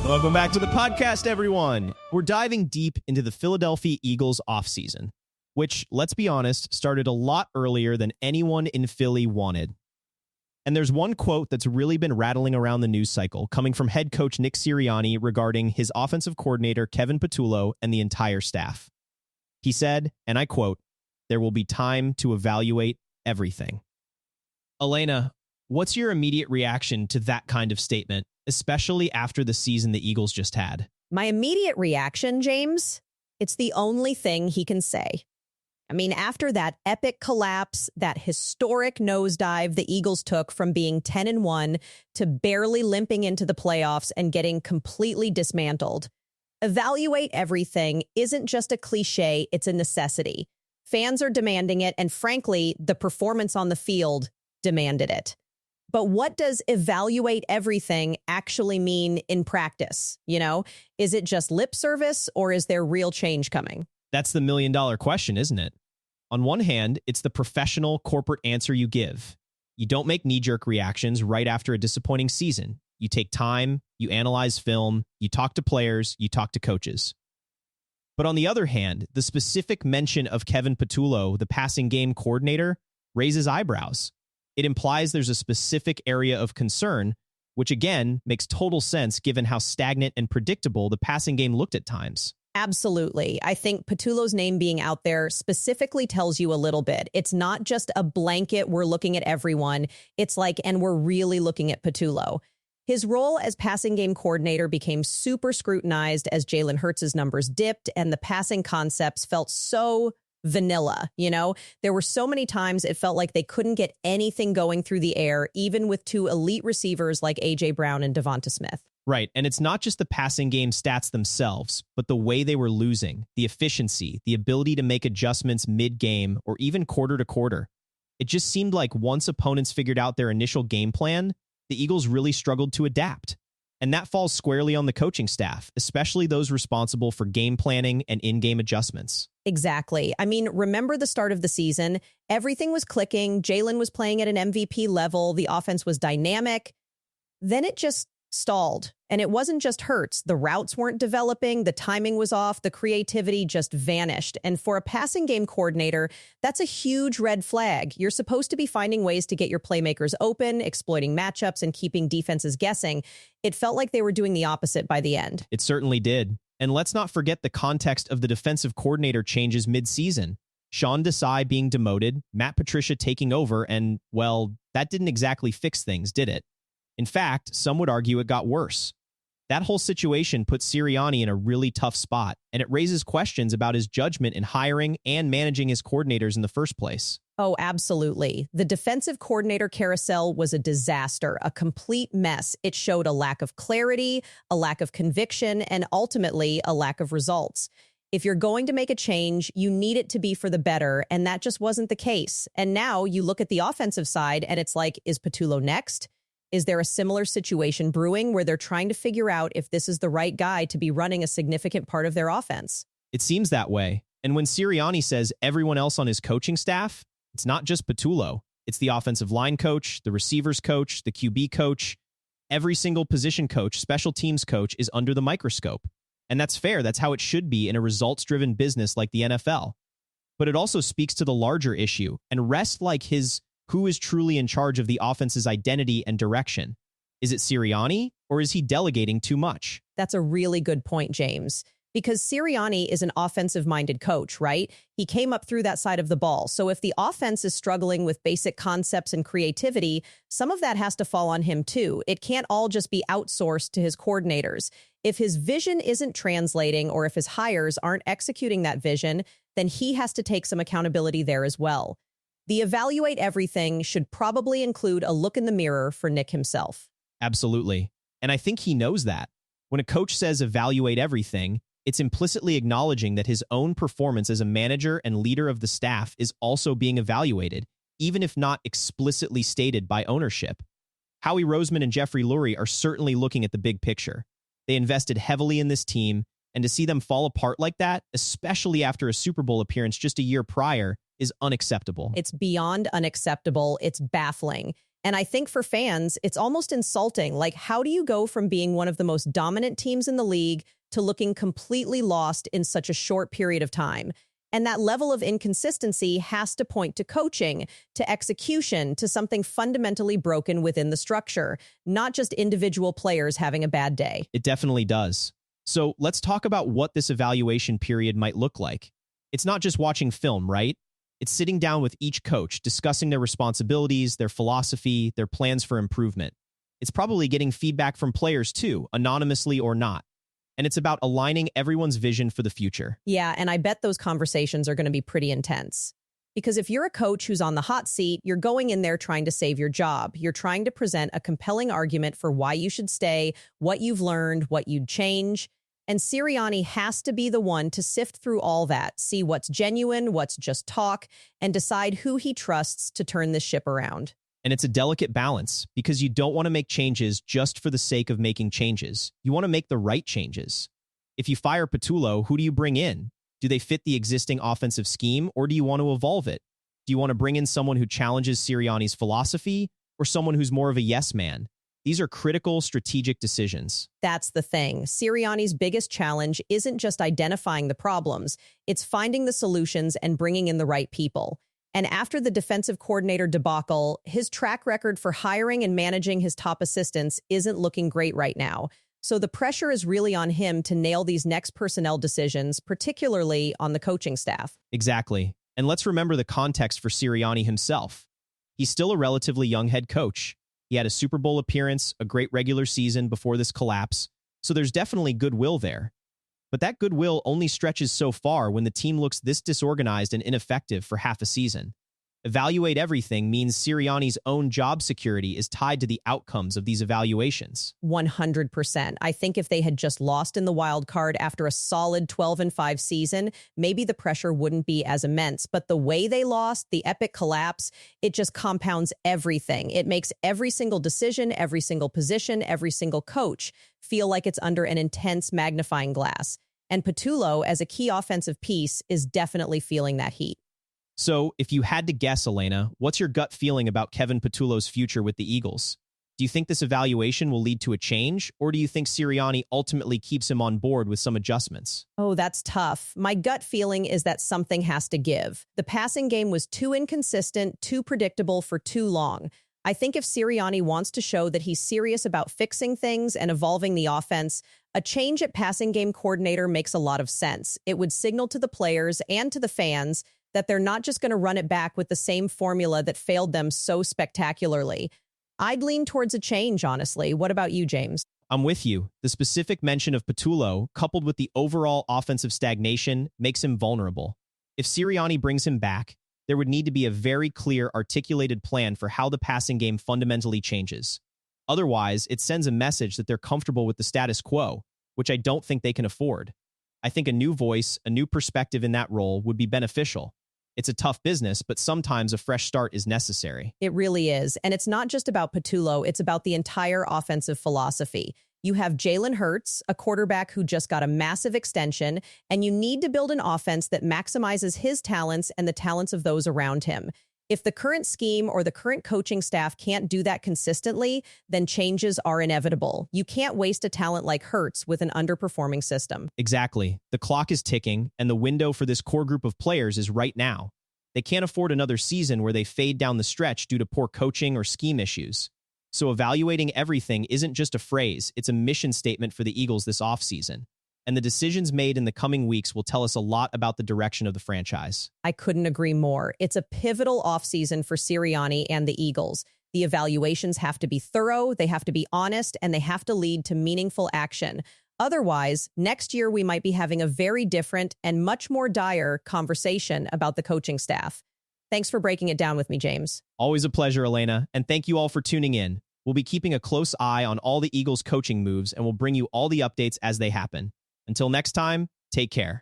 Welcome back to the podcast, everyone. We're diving deep into the Philadelphia Eagles offseason, which, let's be honest, started a lot earlier than anyone in Philly wanted. And there's one quote that's really been rattling around the news cycle, coming from head coach Nick Sirianni regarding his offensive coordinator, Kevin Patullo, and the entire staff. He said, and I quote, "There will be time to evaluate everything." Elena, what's your immediate reaction to that kind of statement, especially after the season the Eagles just had? My immediate reaction, James, it's the only thing he can say. I mean, after that epic collapse, that historic nosedive the Eagles took from being 10-1 to barely limping into the playoffs and getting completely dismantled, evaluate everything isn't just a cliche, it's a necessity. Fans are demanding it, and frankly, the performance on the field demanded it. But what does evaluate everything actually mean in practice? You know, is it just lip service or is there real change coming? That's the million-dollar question, isn't it? On one hand, it's the professional corporate answer you give. You don't make knee-jerk reactions right after a disappointing season. You take time, you analyze film, you talk to players, you talk to coaches. But on the other hand, the specific mention of Kevin Patullo, the passing game coordinator, raises eyebrows. It implies there's a specific area of concern, which again makes total sense given how stagnant and predictable the passing game looked at times. Absolutely. I think Patullo's name being out there specifically tells you a little bit. It's not just a blanket, we're looking at everyone. It's like, and we're really looking at Patullo. His role as passing game coordinator became super scrutinized as Jalen Hurts' numbers dipped and the passing concepts felt so vanilla. You know, there were so many times it felt like they couldn't get anything going through the air, even with two elite receivers like A.J. Brown and Devonta Smith. Right. And it's not just the passing game stats themselves, but the way they were losing, the efficiency, the ability to make adjustments mid-game or even quarter to quarter. It just seemed like once opponents figured out their initial game plan, the Eagles really struggled to adapt. And that falls squarely on the coaching staff, especially those responsible for game planning and in-game adjustments. Exactly. I mean, remember the start of the season? Everything was clicking. Jalen was playing at an MVP level. The offense was dynamic. Then it just stalled. And it wasn't just Hurts. The routes weren't developing. The timing was off. The creativity just vanished. And for a passing game coordinator, that's a huge red flag. You're supposed to be finding ways to get your playmakers open, exploiting matchups, and keeping defenses guessing. It felt like they were doing the opposite by the end. It certainly did. And let's not forget the context of the defensive coordinator changes mid-season. Sean Desai being demoted, Matt Patricia taking over, and, well, that didn't exactly fix things, did it? In fact, some would argue it got worse. That whole situation put Sirianni in a really tough spot, and it raises questions about his judgment in hiring and managing his coordinators in the first place. Oh, absolutely. The defensive coordinator carousel was a disaster, a complete mess. It showed a lack of clarity, a lack of conviction, and ultimately a lack of results. If you're going to make a change, you need it to be for the better, and that just wasn't the case. And now you look at the offensive side, and it's like, is Patullo next? Is there a similar situation brewing where they're trying to figure out if this is the right guy to be running a significant part of their offense? It seems that way. And when Sirianni says everyone else on his coaching staff, it's not just Patullo. It's the offensive line coach, the receivers coach, the QB coach. Every single position coach, special teams coach is under the microscope. And that's fair. That's how it should be in a results-driven business like the NFL. But it also speaks to the larger issue and rests like his who is truly in charge of the offense's identity and direction. Is it Sirianni, or is he delegating too much? That's a really good point, James, because Sirianni is an offensive-minded coach, right? He came up through that side of the ball. So if the offense is struggling with basic concepts and creativity, some of that has to fall on him too. It can't all just be outsourced to his coordinators. If his vision isn't translating or if his hires aren't executing that vision, then he has to take some accountability there as well. The evaluate everything should probably include a look in the mirror for Nick himself. Absolutely. And I think he knows that. When a coach says evaluate everything, it's implicitly acknowledging that his own performance as a manager and leader of the staff is also being evaluated, even if not explicitly stated by ownership. Howie Roseman and Jeffrey Lurie are certainly looking at the big picture. They invested heavily in this team, and to see them fall apart like that, especially after a Super Bowl appearance just a year prior, is unacceptable. It's beyond unacceptable. It's baffling. And I think for fans, it's almost insulting. Like, how do you go from being one of the most dominant teams in the league to looking completely lost in such a short period of time? And that level of inconsistency has to point to coaching, to execution, to something fundamentally broken within the structure, not just individual players having a bad day. It definitely does. So let's talk about what this evaluation period might look like. It's not just watching film, right? It's sitting down with each coach, discussing their responsibilities, their philosophy, their plans for improvement. It's probably getting feedback from players too, anonymously or not. And it's about aligning everyone's vision for the future. Yeah, and I bet those conversations are going to be pretty intense. Because if you're a coach who's on the hot seat, you're going in there trying to save your job. You're trying to present a compelling argument for why you should stay, what you've learned, what you'd change. And Sirianni has to be the one to sift through all that, see what's genuine, what's just talk, and decide who he trusts to turn this ship around. And it's a delicate balance because you don't want to make changes just for the sake of making changes. You want to make the right changes. If you fire Patullo, who do you bring in? Do they fit the existing offensive scheme, or do you want to evolve it? Do you want to bring in someone who challenges Sirianni's philosophy, or someone who's more of a yes man? These are critical strategic decisions. That's the thing. Sirianni's biggest challenge isn't just identifying the problems, it's finding the solutions and bringing in the right people. And after the defensive coordinator debacle, his track record for hiring and managing his top assistants isn't looking great right now. So the pressure is really on him to nail these next personnel decisions, particularly on the coaching staff. Exactly. And let's remember the context for Sirianni himself. He's still a relatively young head coach. He had a Super Bowl appearance, a great regular season before this collapse, so there's definitely goodwill there. But that goodwill only stretches so far when the team looks this disorganized and ineffective for half a season. Evaluate everything means Sirianni's own job security is tied to the outcomes of these evaluations. 100%. I think if they had just lost in the wild card after a solid 12-5 season, maybe the pressure wouldn't be as immense. But the way they lost, the epic collapse, it just compounds everything. It makes every single decision, every single position, every single coach feel like it's under an intense magnifying glass. And Patullo, as a key offensive piece, is definitely feeling that heat. So, if you had to guess, Elena, what's your gut feeling about Kevin Patullo's future with the Eagles? Do you think this evaluation will lead to a change, or do you think Sirianni ultimately keeps him on board with some adjustments? Oh, that's tough. My gut feeling is that something has to give. The passing game was too inconsistent, too predictable for too long. I think if Sirianni wants to show that he's serious about fixing things and evolving the offense, a change at passing game coordinator makes a lot of sense. It would signal to the players and to the fans that they're not just going to run it back with the same formula that failed them so spectacularly. I'd lean towards a change, honestly. What about you, James? I'm with you. The specific mention of Patullo, coupled with the overall offensive stagnation, makes him vulnerable. If Sirianni brings him back, there would need to be a very clear, articulated plan for how the passing game fundamentally changes. Otherwise, it sends a message that they're comfortable with the status quo, which I don't think they can afford. I think a new voice, a new perspective in that role would be beneficial. It's a tough business, but sometimes a fresh start is necessary. It really is. And it's not just about Patullo, it's about the entire offensive philosophy. You have Jalen Hurts, a quarterback who just got a massive extension, and you need to build an offense that maximizes his talents and the talents of those around him. If the current scheme or the current coaching staff can't do that consistently, then changes are inevitable. You can't waste a talent like Hurts with an underperforming system. Exactly. The clock is ticking, and the window for this core group of players is right now. They can't afford another season where they fade down the stretch due to poor coaching or scheme issues. So evaluating everything isn't just a phrase, it's a mission statement for the Eagles this offseason. And the decisions made in the coming weeks will tell us a lot about the direction of the franchise. I couldn't agree more. It's a pivotal offseason for Sirianni and the Eagles. The evaluations have to be thorough, they have to be honest, and they have to lead to meaningful action. Otherwise, next year we might be having a very different and much more dire conversation about the coaching staff. Thanks for breaking it down with me, James. Always a pleasure, Elena, and thank you all for tuning in. We'll be keeping a close eye on all the Eagles' coaching moves, and we'll bring you all the updates as they happen. Until next time, take care.